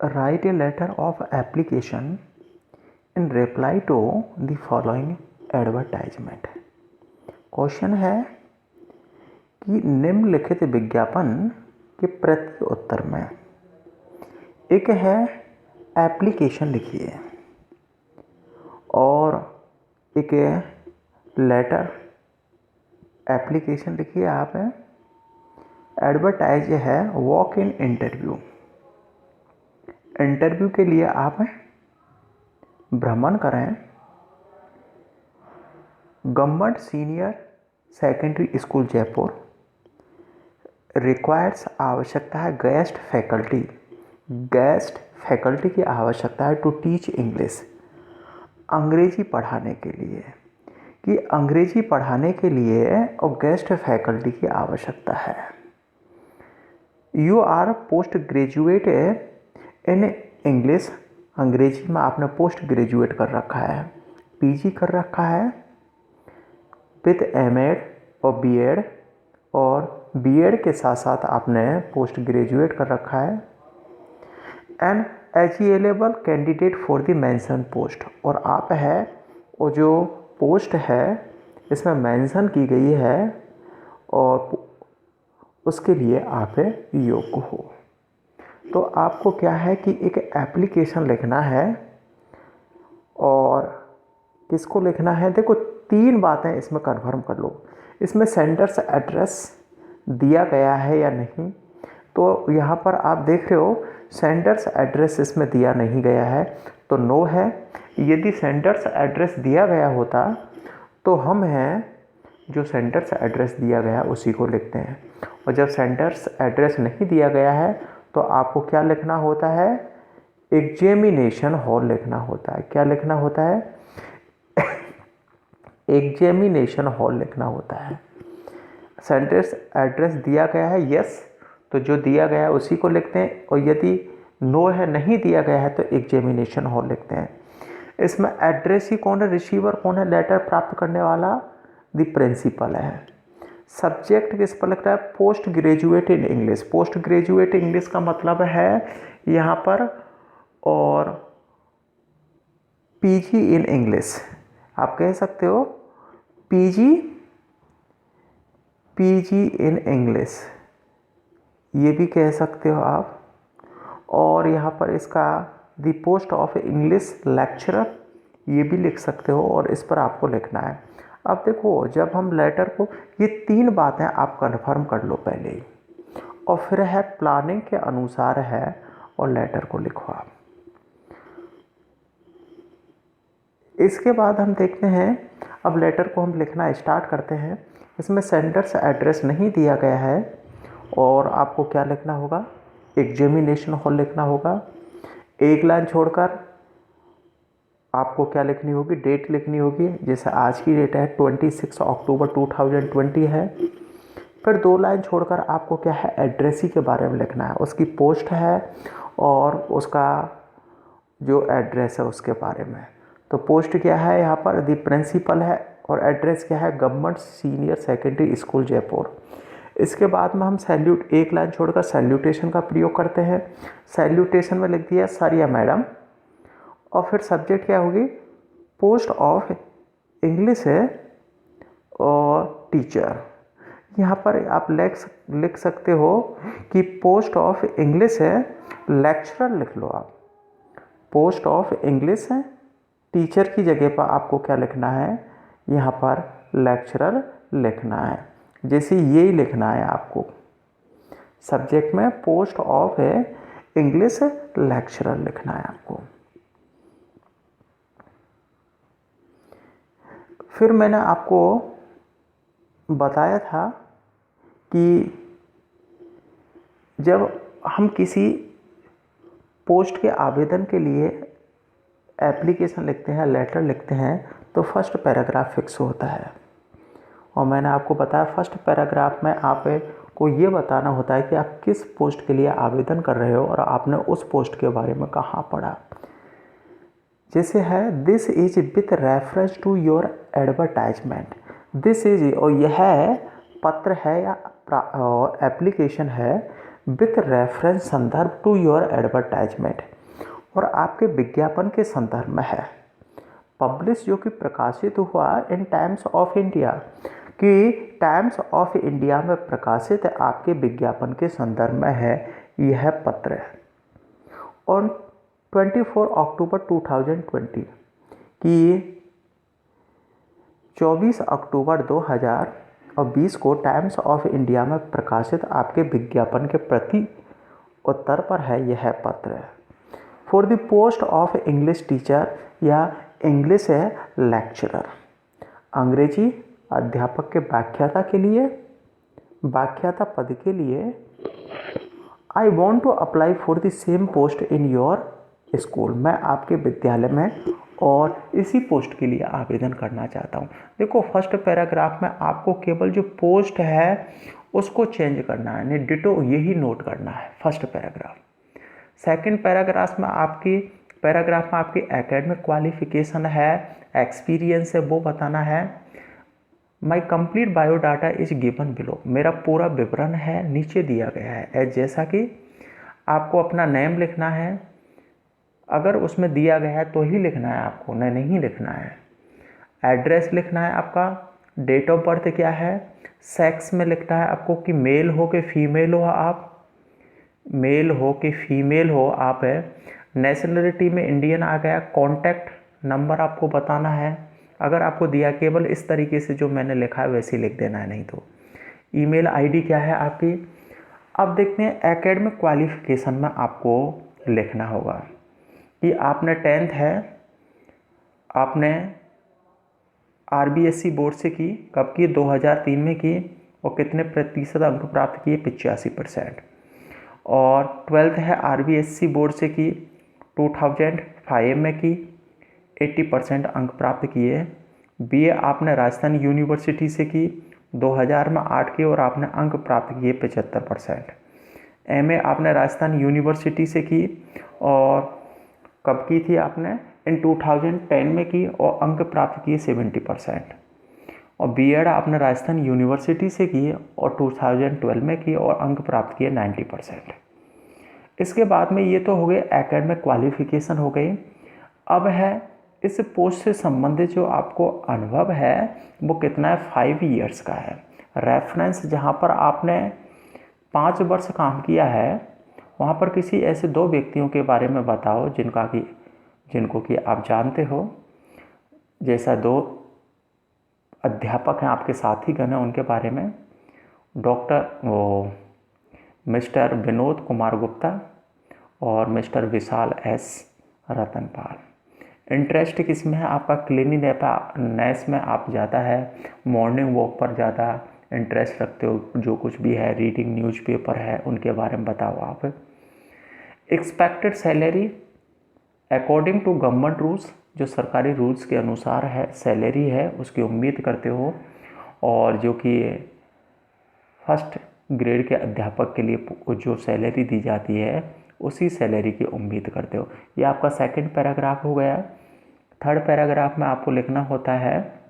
Right a letter of application in reply to the following advertisement. Question है कि निम्नलिखित विज्ञापन के प्रति उत्तर में एक है एप्लीकेशन लिखिए और एक लेटर एप्लीकेशन लिखिए। आप एडवर्टाइज है वॉक इन इंटरव्यू। इंटरव्यू के लिए आप भ्रमण करें government senior secondary school Jaipur. Requires आवश्यकता है गेस्ट फैकल्टी की आवश्यकता है टू टीच इंग्लिश, अंग्रेजी पढ़ाने के लिए, कि अंग्रेजी पढ़ाने के लिए और गेस्ट फैकल्टी की आवश्यकता है। You R post graduate in English, अंग्रेजी में आपने पोस्ट ग्रेजुएट कर रखा है, पीजी कर रखा है विथ एमएड और बीएड, और बीएड के साथ साथ आपने पोस्ट ग्रेजुएट कर रखा है। And eligible candidate for the mention post, और आप है और जो पोस्ट है इसमें मेंशन की गई है और उसके लिए आप योग्य हो। तो आपको क्या है कि एक एप्लीकेशन लिखना है और किसको लिखना है, देखो 3 बातें इसमें कन्फर्म कर लो। इसमें सेंडर्स एड्रेस दिया गया है या नहीं, तो यहाँ पर आप देख रहे हो सेंडर्स एड्रेस इसमें दिया नहीं गया है तो नो है। यदि सेंडर्स एड्रेस दिया गया होता तो हम हैं जो सेंडर्स एड्रेस दिया गया उसी को लिखते हैं, और जब सेंडर्स एड्रेस नहीं दिया गया है तो आपको क्या लिखना होता है, एग्जामिनेशन हॉल लिखना होता है। क्या लिखना होता है, एग्जामिनेशन हॉल लिखना होता है। सेंडर्स एड्रेस दिया गया है यस, तो जो दिया गया है उसी को लिखते हैं, और यदि नो है नहीं दिया गया है तो एग्जामिनेशन हॉल लिखते हैं। इसमें एड्रेस ही कौन है, रिसीवर कौन है, लेटर प्राप्त करने वाला द प्रिंसिपल है। सब्जेक्ट किस पर लिखता है, post graduate in English. Post graduate English का मतलब है यहाँ पर, और पीजी इन इंग्लिश आप कह सकते हो, पीजी इन इंग्लिश ये भी कह सकते हो आप। और यहाँ पर इसका the post of English lecturer ये भी लिख सकते हो, और इस पर आपको लिखना है। अब देखो जब हम लेटर को, ये 3 बातें आप कंफर्म कर लो पहले ही, और फिर है प्लानिंग के अनुसार है और लेटर को लिखो आप। इसके बाद हम देखते हैं, अब लेटर को हम लिखना स्टार्ट करते हैं। इसमें सेंडर्स एड्रेस नहीं दिया गया है और आपको क्या लिखना होगा, एग्जामिनेशन हॉल लिखना होगा। एक लाइन छोड़कर आपको क्या लिखनी होगी, डेट लिखनी होगी। जैसे आज की डेट है 26 अक्टूबर 2020 है। फिर 2 लाइन छोड़कर आपको क्या है, एड्रेस ही के बारे में लिखना है, उसकी पोस्ट है और उसका जो एड्रेस है उसके बारे में। तो पोस्ट क्या है यहाँ पर, दी प्रिंसिपल है, और एड्रेस क्या है, government senior secondary school Jaipur. इसके बाद में हम सैल्यूट, एक लाइन छोड़कर सैल्यूटेशन का प्रयोग करते हैं। सैल्यूटेशन में लिख दिया सर या मैडम, और फिर सब्जेक्ट क्या होगी, पोस्ट ऑफ इंग्लिश है और टीचर। यहाँ पर आप लिख सकते हो कि पोस्ट ऑफ इंग्लिश है, लेक्चरर लिख लो आप। पोस्ट ऑफ इंग्लिश है, टीचर की जगह पर आपको क्या लिखना है, यहाँ पर लेक्चरर लिखना है। जैसे यही लिखना है आपको, सब्जेक्ट में पोस्ट ऑफ है इंग्लिश लेक्चरर लिखना है आपको। फिर मैंने आपको बताया था कि जब हम किसी पोस्ट के आवेदन के लिए एप्लीकेशन लिखते हैं, लेटर लिखते हैं, तो फर्स्ट पैराग्राफ फिक्स होता है। और मैंने आपको बताया फर्स्ट पैराग्राफ में आपको ये बताना होता है कि आप किस पोस्ट के लिए आवेदन कर रहे हो और आपने उस पोस्ट के बारे में कहाँ पढ़ा। जैसे है this is with reference to your advertisement. This is, और यह पत्र है या एप्लीकेशन है विथ रेफरेंस संदर्भ टू योर एडवर्टाइजमेंट, और आपके विज्ञापन के संदर्भ में है। पब्लिश जो कि प्रकाशित हुआ इन टाइम्स ऑफ इंडिया, कि टाइम्स ऑफ इंडिया में प्रकाशित आपके विज्ञापन के संदर्भ में है यह पत्र। ऑन 24 अक्टूबर 2020 की 24 अक्टूबर 2020 को टाइम्स ऑफ इंडिया में प्रकाशित आपके विज्ञापन के प्रति उत्तर पर है यह पत्र। For the post of English teacher या इंग्लिश लेक्चरर, अंग्रेजी अध्यापक के व्याख्याता के लिए, व्याख्याता पद के लिए, I want to apply for the same post in your school, मैं आपके विद्यालय में और इसी पोस्ट के लिए आवेदन करना चाहता हूँ। देखो फर्स्ट पैराग्राफ में आपको केवल जो पोस्ट है उसको चेंज करना है, यानी डिटो यही नोट करना है फर्स्ट पैराग्राफ। सेकंड पैराग्राफ में आपकी एकेडमिक क्वालिफिकेशन है, एक्सपीरियंस है, वो बताना है। My complete biodata is given below, मेरा पूरा विवरण है नीचे दिया गया है। जैसा कि आपको अपना नेम लिखना है, अगर उसमें दिया गया है तो ही लिखना है आपको, नहीं लिखना है। एड्रेस लिखना है आपका, डेट ऑफ बर्थ क्या है, सेक्स में लिखना है आपको कि मेल हो कि फीमेल हो, आप मेल हो कि फीमेल हो आप है। नेशनलिटी में इंडियन आ गया। कॉन्टैक्ट नंबर आपको बताना है, अगर आपको दिया केवल इस तरीके से जो मैंने लिखा है वैसे ही लिख देना है, नहीं तो ईमेल आईडी क्या है आपकी। अब देखते हैं एकेडमिक क्वालिफिकेशन में आपको लिखना होगा कि आपने 10th है, आपने RBSC बोर्ड से की, कब की, 2003 में की, और कितने प्रतिशत अंक प्राप्त किए, 85%। और 12th है RBSC बोर्ड से की, 2005 में की, 80% अंक प्राप्त किए। BA आपने राजस्थान यूनिवर्सिटी से की, 2000 में 8 की और आपने अंक प्राप्त किए 75%। MA आपने राजस्थान यूनिवर्सिटी से की और कब की थी आपने, इन 2010 में की और अंक प्राप्त किए 70%। और BEd आपने राजस्थान यूनिवर्सिटी से की और 2012 में की और अंक प्राप्त किए 90%। इसके बाद में ये तो हो गए एकेडमिक क्वालिफिकेशन हो गई। अब है इस पोस्ट से संबंधित जो आपको अनुभव है वो कितना है, 5 ईयर्स का है। रेफरेंस जहाँ पर आपने 5 वर्ष काम किया है वहाँ पर किसी ऐसे 2 व्यक्तियों के बारे में बताओ जिनको कि आप जानते हो, जैसा 2 अध्यापक हैं आपके साथी गण हैं उनके बारे में। मिस्टर विनोद कुमार गुप्ता और मिस्टर विशाल एस रतनपाल। इंटरेस्ट किस में है आपका, क्लीनिनेस में आप ज़्यादा है, मॉर्निंग वॉक पर ज़्यादा इंटरेस्ट रखते हो, जो कुछ भी है रीडिंग न्यूज़पेपर है उनके बारे में बताओ आप। Expected salary according to government rules, जो सरकारी रूल्स के अनुसार है सैलरी है उसकी उम्मीद करते हो, और जो कि फर्स्ट ग्रेड के अध्यापक के लिए जो सैलरी दी जाती है उसी सैलरी की उम्मीद करते हो। ये आपका सेकंड पैराग्राफ हो गया। थर्ड पैराग्राफ में आपको लिखना होता है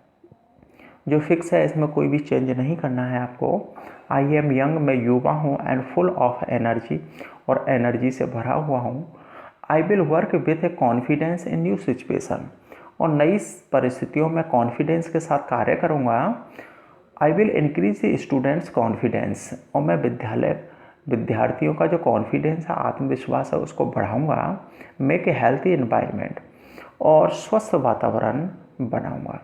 जो फिक्स है, इसमें कोई भी चेंज नहीं करना है आपको। आई एम यंग, मैं युवा हूँ, एंड फुल ऑफ एनर्जी, और एनर्जी से भरा हुआ हूँ। I will work with A confidence in new situation, और नई परिस्थितियों में कॉन्फिडेंस के साथ कार्य करूँगा। I will increase the students confidence, और मैं विद्यार्थियों का जो कॉन्फिडेंस है, आत्मविश्वास है, उसको बढ़ाऊँगा। मेक ए हेल्थी एनवायरनमेंट, और स्वस्थ वातावरण बनाऊँगा।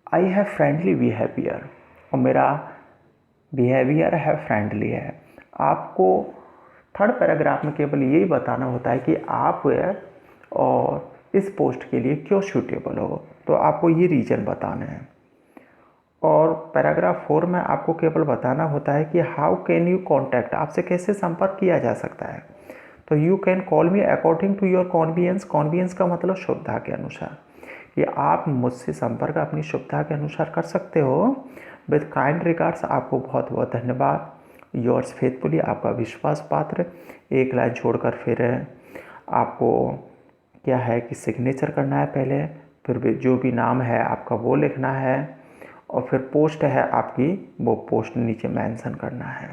आई हैव फ्रेंडली बिहेवियर, और मेरा बिहेवियर है फ्रेंडली है। आपको थर्ड पैराग्राफ में केवल यही बताना होता है कि आप और इस पोस्ट के लिए क्यों सूटेबल हो, तो आपको ये रीज़न बताने हैं। और पैराग्राफ 4 में आपको केवल बताना होता है कि हाउ कैन यू कॉन्टैक्ट, आपसे कैसे संपर्क किया जा सकता है। तो you can call me according to your convenience, convenience का मतलब सुविधा के अनुसार, कि आप मुझसे संपर्क अपनी सुविधा के अनुसार कर सकते हो। विद काइंड रिगार्ड्स, आपको बहुत बहुत धन्यवाद। योर्स फेथफुली, आपका विश्वास पात्र। एक लाइन छोड़कर फिर आपको क्या है कि सिग्नेचर करना है पहले, फिर जो भी नाम है आपका वो लिखना है, और फिर पोस्ट है आपकी, वो पोस्ट नीचे मेंशन करना है।